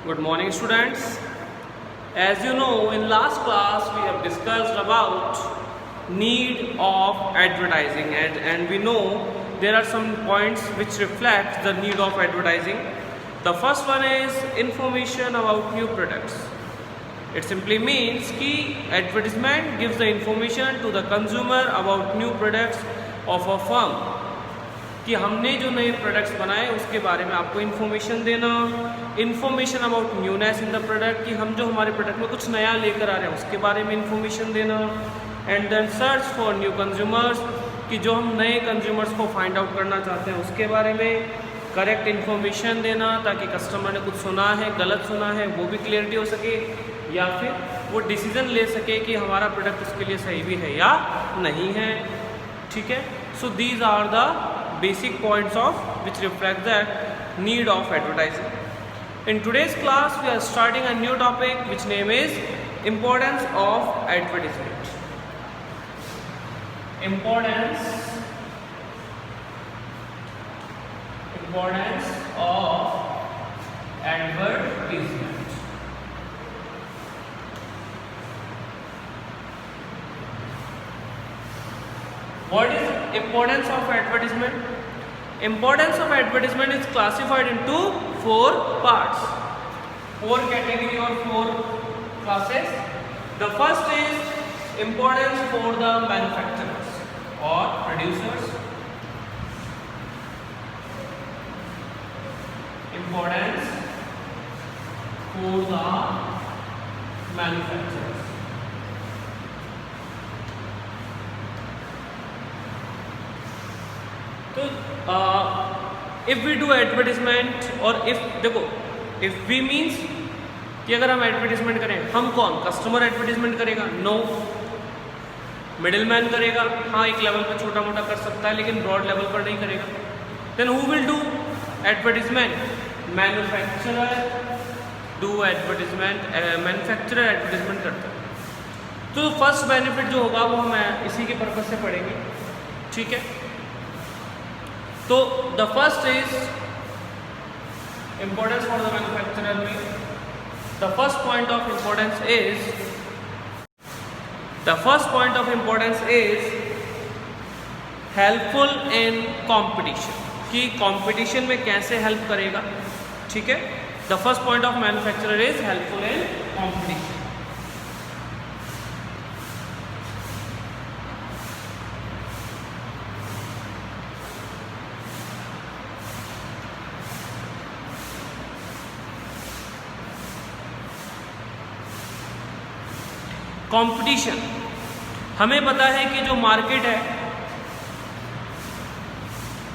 Good morning, students. As you know, in last class we have discussed about need of advertising, and we know there are some points which reflect the need of advertising. The first one is information about new products. It simply means कि advertisement gives the information to the consumer about new products of a firm. कि हमने जो नए products बनाए उसके बारे में आपको इन्फॉर्मेशन देना, information about newness in the product कि हम जो हमारे प्रोडक्ट में कुछ नया लेकर आ रहे हैं उसके बारे में इन्फॉर्मेशन देना, and then search for new consumers कि जो हम नए कंज्यूमर्स को फाइंड आउट करना चाहते हैं उसके बारे में करेक्ट इन्फॉर्मेशन देना ताकि कस्टमर ने कुछ सुना है, गलत सुना है, वो भी क्लियरिटी हो सके या फिर वो डिसीजन ले सके कि हमारा प्रोडक्ट उसके लिए सही भी है या नहीं है. ठीक है. So these are the basic points of which reflect the need of advertising. In today's class we are starting a new topic which name is importance of advertisement. Importance of advertisement. What is importance of advertisement? Importance of advertisement is classified into 4 parts, 4 category or 4 classes. The first is importance for the manufacturers or producers. Importance for the manufacturers. तो if we do advertisement और if we means कि अगर हम advertisement करें, हम कौन? Customer advertisement करेगा? No. Middle man करेगा? हाँ, एक लेवल पर छोटा मोटा कर सकता है लेकिन ब्रॉड लेवल पर नहीं करेगा. Then who will do advertisement? Manufacturer do advertisement. Manufacturer advertisement करता है. तो फर्स्ट बेनिफिट जो होगा वो हम इसी के पर्पज से पढ़ेंगे. ठीक है. तो the first is importance for the manufacturer में the first point of importance is helpful in competition कि कंपटीशन में कैसे हेल्प करेगा. ठीक है. The first point of manufacturer is helpful in competition. Competition हमें पता है कि जो मार्केट है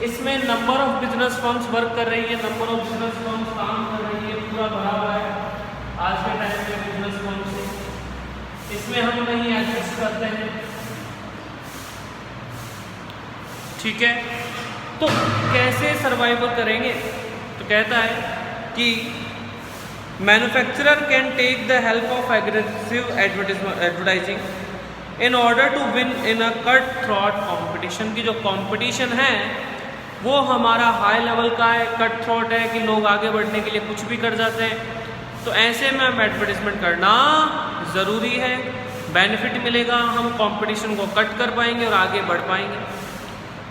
इसमें number of business firms work कर रही है, नंबर ऑफ बिजनेस फर्म्स काम कर रही है, पूरा भरा हुआ है आज के टाइम में बिजनेस फर्म से. इसमें हम नहीं एडजस्ट करते हैं. ठीक है. तो कैसे सर्वाइवल करेंगे? तो कहता है कि manufacturer can take the help of aggressive advertising in order to win in a cut-throat competition. की जो competition है वो हमारा हाई लेवल का है, कट थ्रोट है कि लोग आगे बढ़ने के लिए कुछ भी कर जाते हैं. तो ऐसे में हम एडवर्टीजमेंट करना ज़रूरी है. बेनिफिट मिलेगा, हम कंपटीशन को कट कर पाएंगे और आगे बढ़ पाएंगे.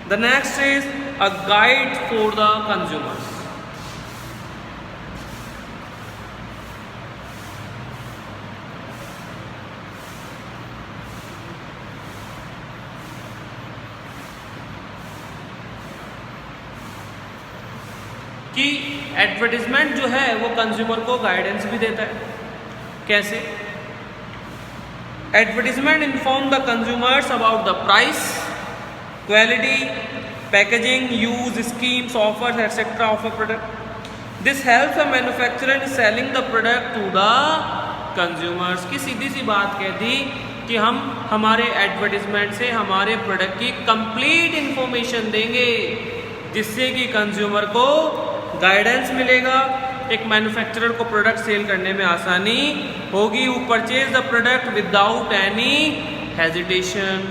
The next is a guide for the consumers. कि एडवर्टीजमेंट जो है वो कंज्यूमर को गाइडेंस भी देता है. कैसे? Advertisement inform the consumers about the price, quality, packaging, use, schemes, offers etcetera of a product. This helps the manufacturer in selling the product to the consumers. की सीधी सी बात कह दी कि हम हमारे एडवर्टीजमेंट से हमारे प्रोडक्ट की कंप्लीट इंफॉर्मेशन देंगे जिससे कि कंज्यूमर को गाइडेंस मिलेगा, एक मैन्युफैक्चरर को प्रोडक्ट सेल करने में आसानी होगी. Who purchase the product without any hesitation.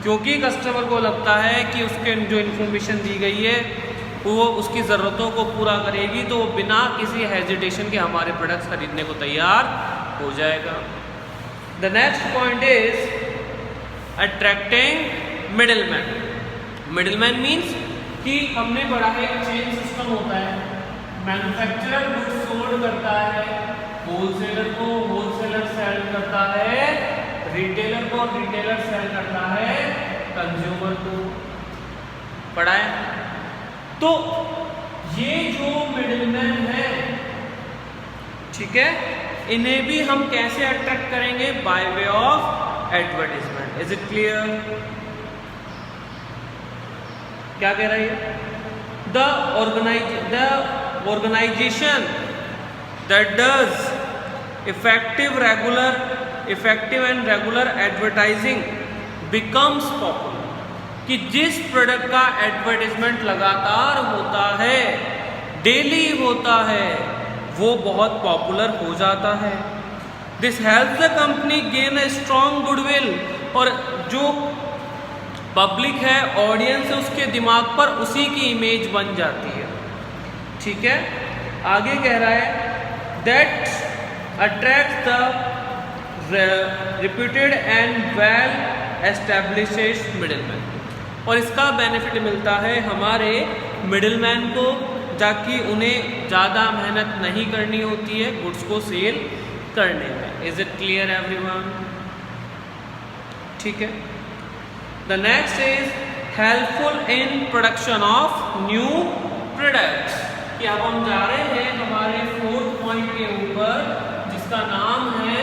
क्योंकि कस्टमर को लगता है कि उसके जो इन्फॉर्मेशन दी गई है वो उसकी ज़रूरतों को पूरा करेगी तो वो बिना किसी हेजिटेशन के हमारे प्रोडक्ट्स खरीदने को तैयार हो जाएगा। The next point is attracting middleman. Middleman means कि हमने पढ़ा है एक चेन सिस्टम होता है, मैन्युफैक्चरर गुड्स सोल्ड करता है, होलसेलर को होलसेलर सेल करता है, रिटेलर को रिटेलर सेल करता है कंज्यूमर को, पढ़ा है। तो ये जो मिडिलमैन है, ठीक है, इन्हें भी हम कैसे अट्रैक्ट करेंगे? By way of advertisement. Is it clear? क्या कह रहा है? The organisation that does effective and regular advertising becomes popular, कि जिस प्रोडक्ट का एडवर्टाइजमेंट लगातार होता है, डेली होता है, वो बहुत पॉपुलर हो जाता है। This helps the company gain a strong goodwill, और जो पब्लिक है, ऑडियंस है, उसके दिमाग पर उसी की इमेज बन जाती है। ठीक है, आगे कह रहा है that attracts the reputed and well established middleman, और इसका बेनिफिट मिलता है हमारे मिडिलमैन को, ताकि उन्हें ज़्यादा मेहनत नहीं करनी होती है गुड्स को सेल करने में। Is it clear everyone? ठीक है। The next is helpful in production of new products, कि अब हम जा रहे हैं हमारे 4th पॉइंट के ऊपर, जिसका नाम है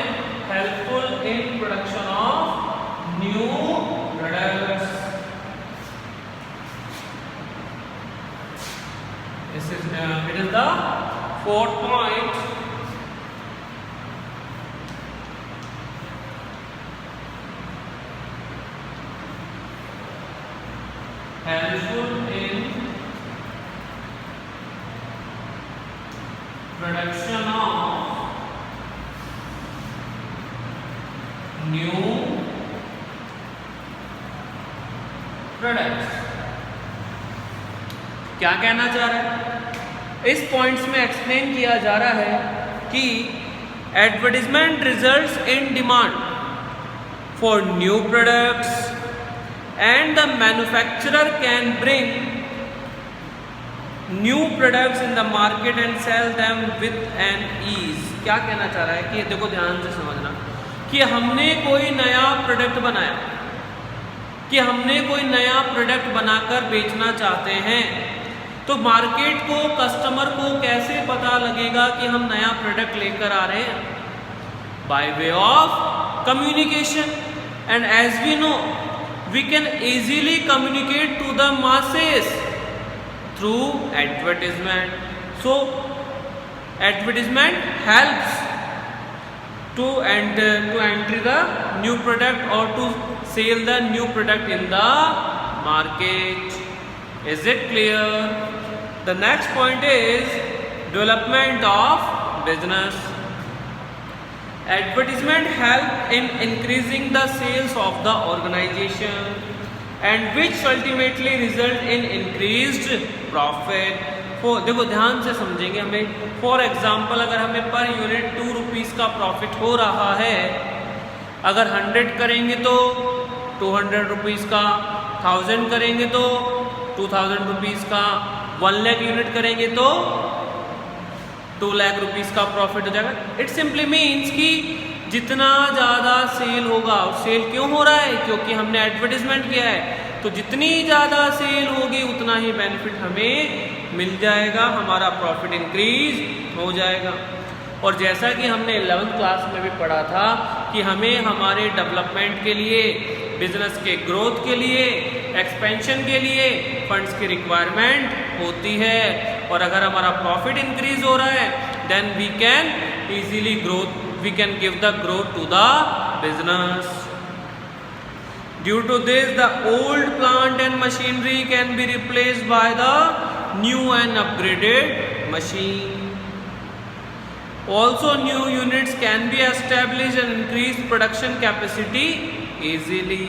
helpful in production of new products. It is the 4th point. Helpful in production of new products। क्या कहना चाह रहा है? इस पॉइंट्स में एक्सप्लेन किया जा रहा है कि advertisement results in demand for new products and the manufacturer can bring new products in the market and sell them with an ease. क्या कहना चाह रहा है कि देखो ध्यान से समझना, कि हमने कोई नया प्रोडक्ट बनाया, कि हमने कोई नया प्रोडक्ट बनाकर बेचना चाहते हैं, तो मार्केट को, कस्टमर को कैसे पता लगेगा कि हम नया प्रोडक्ट लेकर आ रहे हैं? By way of communication, and as we know we can easily communicate to the masses through advertisement. So advertisement helps to enter the new product or to sell the new product in the market. Is it clear? The next point is development of business. Advertisement help in increasing the sales of the organization and which ultimately result in increased profit. देखो ध्यान से समझेंगे हमें। For example, अगर हमें per unit 2 rupees का profit हो रहा है, अगर 100 करेंगे तो 200 रुपीज़ का, 1000 करेंगे तो 2000 रुपीज़ का, 1 लाख यूनिट करेंगे तो 2 लाख रुपीज़ का प्रॉफिट हो जाएगा। इट सिंपली मीन्स कि जितना ज़्यादा सेल होगा, और सेल क्यों हो रहा है? क्योंकि हमने एडवर्टाइजमेंट किया है, तो जितनी ज़्यादा सेल होगी उतना ही बेनिफिट हमें मिल जाएगा, हमारा प्रॉफिट इंक्रीज हो जाएगा। और जैसा कि हमने 11th क्लास में भी पढ़ा था कि हमें हमारे डेवलपमेंट के लिए, बिजनेस के ग्रोथ के लिए, एक्सपेंशन के लिए फंड्स की रिक्वायरमेंट होती है, और अगर हमारा प्रॉफिट इंक्रीज हो रहा है then we can easily growth, we can give the growth to the business. Due to this, the old plant and machinery can be replaced by the new and upgraded machine. Also, new units can be established and increase production capacity easily.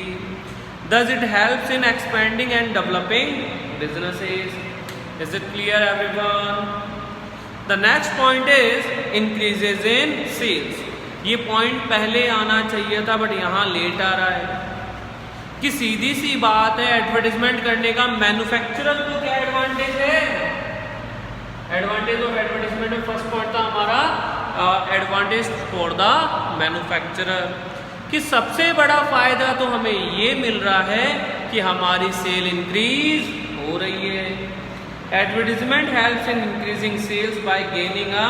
Thus, it helps in expanding and developing businesses. Is it clear everyone? The next point is increases in sales. ये point पहले आना चाहिए था but यहाँ late आ रहा है कि सीधी सी बात है एडवर्टाइजमेंट करने का मैन्युफैक्चरर को क्या एडवांटेज है। एडवांटेज ऑफ एडवर्टाइजमेंट में फर्स्ट पॉइंट था हमारा एडवांटेज फॉर द मैन्युफैक्चरर कि सबसे बड़ा फायदा तो हमें ये मिल रहा है कि हमारी सेल इंक्रीज हो रही है। Advertisement helps in increasing sales by gaining a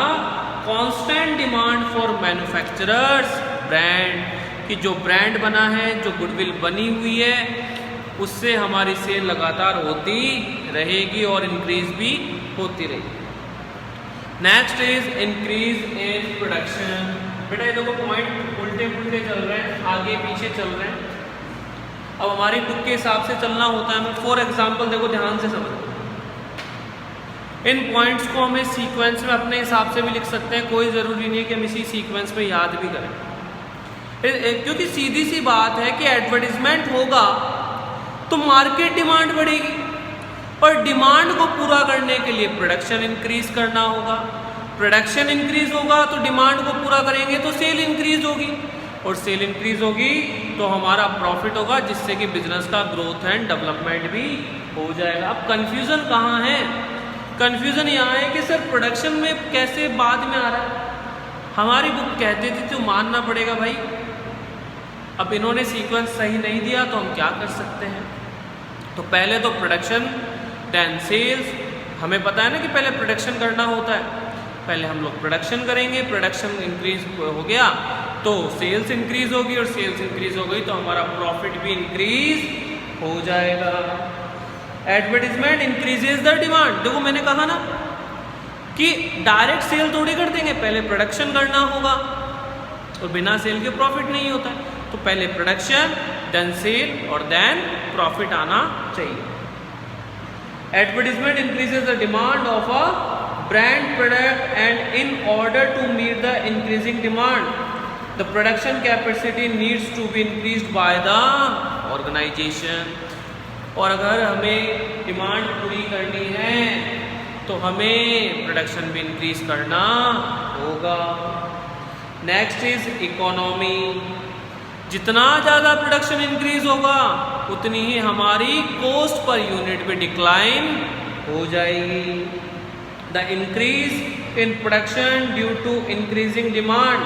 constant demand for manufacturers brand कि जो ब्रांड बना है, जो गुडविल बनी हुई है, उससे हमारी सेल लगातार होती रहेगी और इंक्रीज भी होती रहेगी। Next is increase in production. बेटा ये देखो पॉइंट उल्टे पुल्टे चल रहे हैं, आगे पीछे चल रहे हैं। अब हमारी बुक के हिसाब से चलना होता है। मैं फॉर एग्जांपल देखो ध्यान से समझो, इन पॉइंट्स को हमें सीक्वेंस में अपने हिसाब से भी लिख सकते हैं, कोई ज़रूरी नहीं है कि हम इसी सीक्वेंस में याद भी करें, क्योंकि सीधी सी बात है कि एडवर्टाइजमेंट होगा तो मार्केट डिमांड बढ़ेगी और डिमांड को पूरा करने के लिए प्रोडक्शन इंक्रीज करना होगा। प्रोडक्शन इंक्रीज होगा तो डिमांड को पूरा करेंगे तो सेल इंक्रीज होगी और सेल इंक्रीज होगी तो हमारा प्रॉफिट होगा, जिससे कि बिजनेस का ग्रोथ एंड डेवलपमेंट भी हो जाएगा। अब कंफ्यूजन कहाँ है? कंफ्यूजन यहाँ है कि सर प्रोडक्शन में कैसे बाद में आ रहा है। हमारी बुक कहती थी तो मानना पड़ेगा भाई। अब इन्होंने सीक्वेंस सही नहीं दिया तो हम क्या कर सकते हैं? तो पहले तो प्रोडक्शन देन सेल्स। हमें पता है ना कि पहले प्रोडक्शन करना होता है, पहले हम लोग प्रोडक्शन करेंगे, प्रोडक्शन इंक्रीज हो गया तो सेल्स इंक्रीज होगी और सेल्स इंक्रीज हो गई तो हमारा प्रॉफिट भी इंक्रीज हो जाएगा। Advertisement increases the demand. देखो मैंने कहा ना कि डायरेक्ट सेल थोड़ी कर देंगे, पहले प्रोडक्शन करना होगा और बिना सेल के प्रॉफिट नहीं होता है। तो पहले प्रोडक्शन देन सेल और देन प्रॉफिट आना चाहिए। Advertisement increases the demand of a brand product and in order to meet the increasing demand the production capacity needs to be increased by the organisation. और अगर हमें demand पूरी करनी है तो हमें प्रोडक्शन भी इंक्रीज करना होगा। Next is economy. जितना ज़्यादा प्रोडक्शन इंक्रीज होगा उतनी ही हमारी कॉस्ट पर यूनिट भी डिक्लाइन हो जाएगी। The increase in production due to increasing demand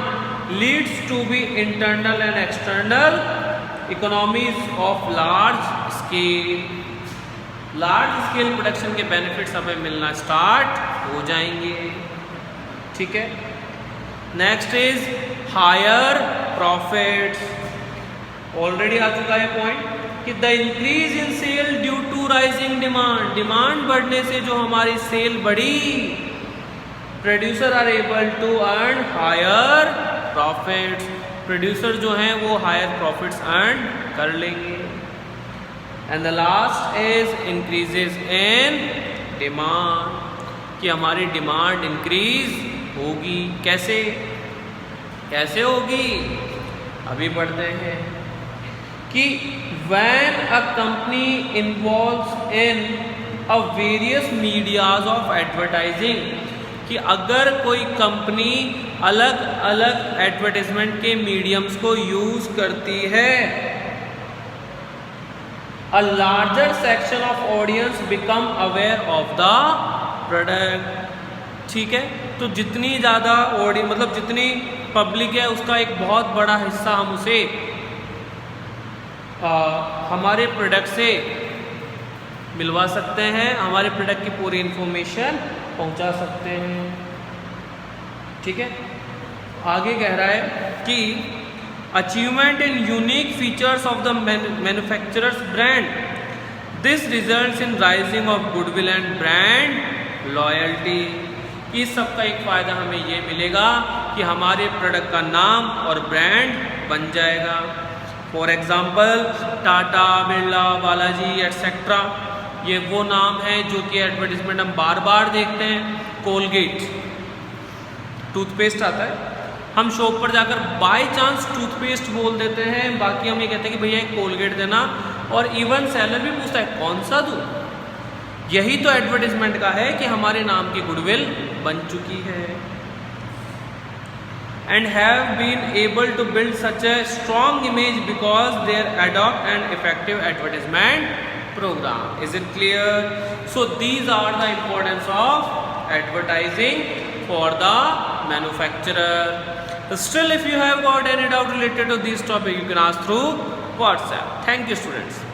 leads to be internal and external economies of large scale. Large scale production के बेनिफिट्स हमें मिलना स्टार्ट हो जाएंगे। ठीक है। Next is higher profits. Already आ चुका है पॉइंट कि the increase in sale due to rising demand. Demand बढ़ने से जो हमारी सेल बढ़ी, producer are able to earn higher profits. Producer जो हैं वो हायर प्रॉफिट्स अर्न कर लेंगे। And the last is increases in demand कि हमारी डिमांड इंक्रीज होगी। कैसे कैसे होगी अभी पढ़ते हैं कि when a company involves in a various medias of advertising कि अगर कोई कंपनी अलग अलग एडवर्टाइजमेंट के मीडियम्स को यूज करती है, a larger section of audience become aware of the product। ठीक है। तो जितनी ज़्यादा ऑडियंस मतलब जितनी पब्लिक है उसका एक बहुत बड़ा हिस्सा हम उसे हमारे प्रोडक्ट से मिलवा सकते हैं, हमारे प्रोडक्ट की पूरी इंफॉर्मेशन पहुंचा सकते हैं। ठीक है। आगे कह रहा है कि achievement in unique features of the manufacturers brand, this results in rising of goodwill and brand loyalty. इस सब का एक फ़ायदा हमें ये मिलेगा कि हमारे प्रोडक्ट का नाम और ब्रांड बन जाएगा। For example Tata, Birla, Balaji etcetera, ये वो नाम है जो कि एडवर्टीजमेंट हम बार बार देखते हैं। कोलगेट टूथपेस्ट आता है, हम शॉप पर जाकर बाय चांस टूथपेस्ट बोल देते हैं, बाकी हम ये कहते हैं कि भैया एक कोलगेट देना, और इवन सेलर भी पूछता है कौन सा दूँ, यही तो एडवर्टाइजमेंट का है कि हमारे नाम की गुडविल बन चुकी है। And have been able to build such a strong image because they adopt an effective advertisement program. Is it clear? So these are the importance of advertising for the manufacturer. Still, if you have got any doubt related to this topic, you can ask through WhatsApp. Thank you, students.